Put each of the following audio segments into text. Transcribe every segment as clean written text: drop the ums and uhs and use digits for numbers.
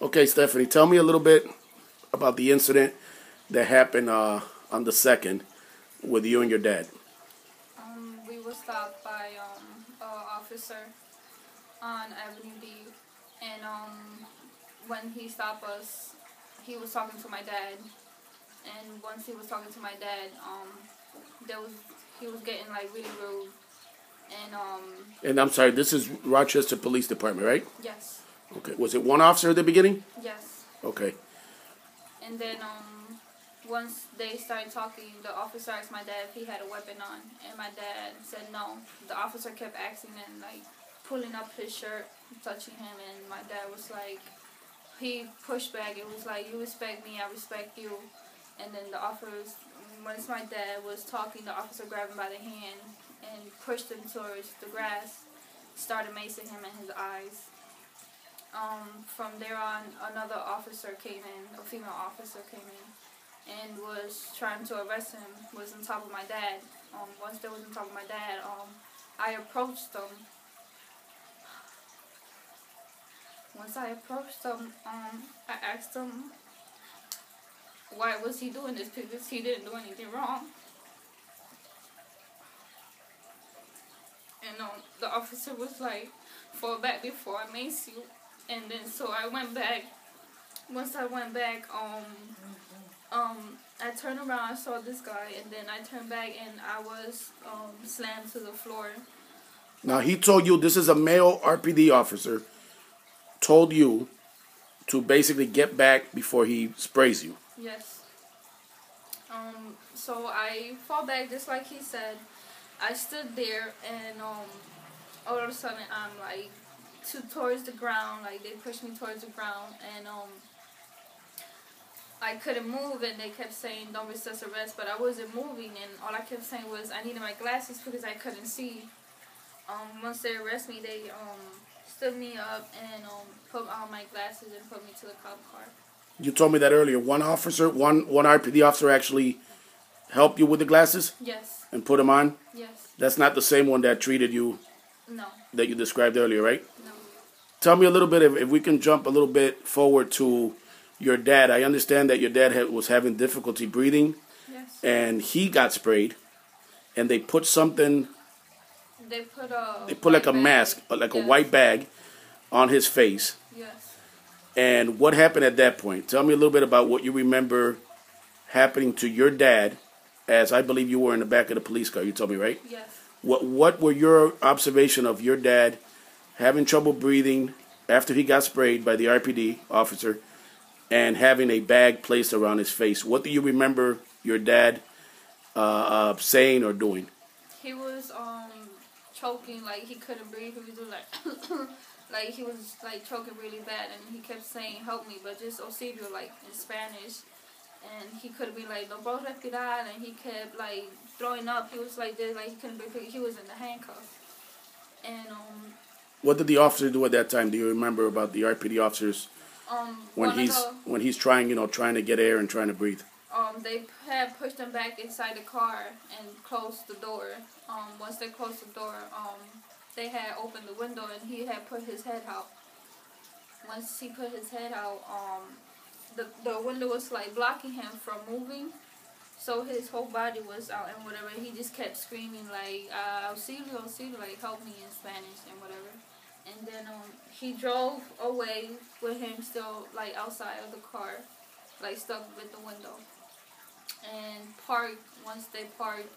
Okay, Stephanie, tell me a little bit about the incident that happened on the 2nd with you and your dad. We were stopped by a officer on Avenue D, and when he stopped us, he was talking to my dad. And once he was talking to my dad, he was getting like really rude, and And I'm sorry, this is Rochester Police Department, right? yes, Okay. Was it one officer at the beginning? yes, Okay. and then once they started talking, the officer asked my dad if he had a weapon on, and my dad said no. The officer kept asking and like pulling up his shirt, touching him, and my dad was like, he pushed back. It was like, you respect me, I respect you. And then the officers, once my dad was talking, the officer grabbed him by the hand and pushed him towards the grass, started macing him in his eyes. From there on, another officer came in, a female officer came in, and was trying to arrest him, was on top of my dad. Once they was on top of my dad, I approached them. Once I approached him, I asked him, why was he doing this? Because he didn't do anything wrong. And the officer was like, fall back before I mace you. And then so I went back. Once I went back, I turned around, I saw this guy, and then I turned back and I was slammed to the floor. Now, he told you, this is a male RPD officer, told you to basically get back before he sprays you. Yes. So I fall back just like he said. I stood there, and all of a sudden I'm like towards the ground, like they pushed me towards the ground, and I couldn't move, and they kept saying don't resist arrest, but I wasn't moving, and all I kept saying was I needed my glasses because I couldn't see. Once they arrested me, they stood me up and put on my glasses and put me to the cop car. You told me that earlier. One officer, one RPD officer actually helped you with the glasses? Yes. And put them on? Yes. That's not the same one that treated you? No. That you described earlier, right? No. Tell me a little bit, if we can jump a little bit forward to your dad. I understand that your dad was having difficulty breathing. Yes. And he got sprayed. And they put something... They put like a mask, like yes. a white bag on his face. Yes. And what happened at that point? Tell me a little bit about what you remember happening to your dad, as I believe you were in the back of the police car. You told me, right? Yes. What were your observation of your dad having trouble breathing after he got sprayed by the RPD officer and having a bag placed around his face? What do you remember your dad saying or doing? He was choking, like he couldn't breathe. He was doing like like he was like choking really bad, and he kept saying help me, but just auxilio, like in Spanish. And he could be like no puedo respirar, and he kept like throwing up. He was like this, like he couldn't breathe. He was in the handcuffs. And what did the officer do at that time? Do you remember about the RPD officers when he's trying to get air and trying to breathe? They had pushed him back inside the car and closed the door. Once they closed the door, they had opened the window and he had put his head out. Once he put his head out, the window was like blocking him from moving, so his whole body was out and whatever. He just kept screaming like auxilio, auxilio, like help me in Spanish and whatever. And then he drove away with him still like outside of the car, like stuck with the window. And parked. Once they parked,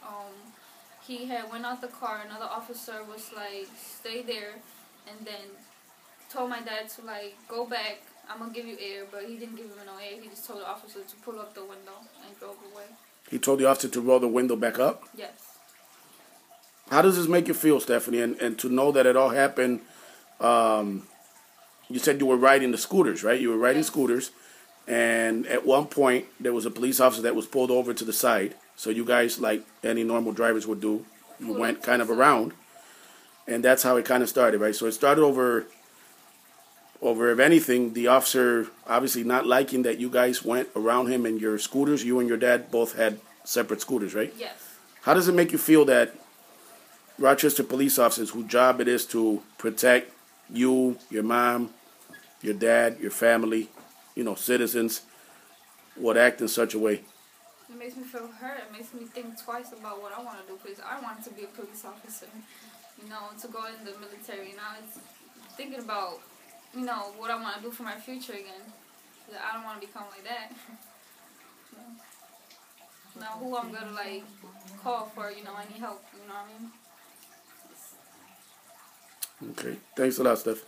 he had went out the car. Another officer was like, stay there, and then told my dad to like go back. I'm gonna give you air, but he didn't give him no air. He just told the officer to pull up the window and drove away. He told the officer to roll the window back up? Yes. How does this make you feel, Stephanie? And to know that it all happened, you said you were riding the scooters, right? You were riding scooters. And at one point, there was a police officer that was pulled over to the side. So you guys, like any normal drivers would do, you went kind of around. And that's how it kind of started, right? So it started over, if anything, the officer obviously not liking that you guys went around him and your scooters. You and your dad both had separate scooters, right? Yes. How does it make you feel that Rochester police officers, whose job it is to protect you, your mom, your dad, your family, citizens would act in such a way? It makes me feel hurt. It makes me think twice about what I want to do, because I wanted to be a police officer, to go in the military. Now it's thinking about, what I want to do for my future again. I don't want to become like that. Now who I'm going to, call for, any help, you know what I mean? Okay. Thanks a lot, Steph.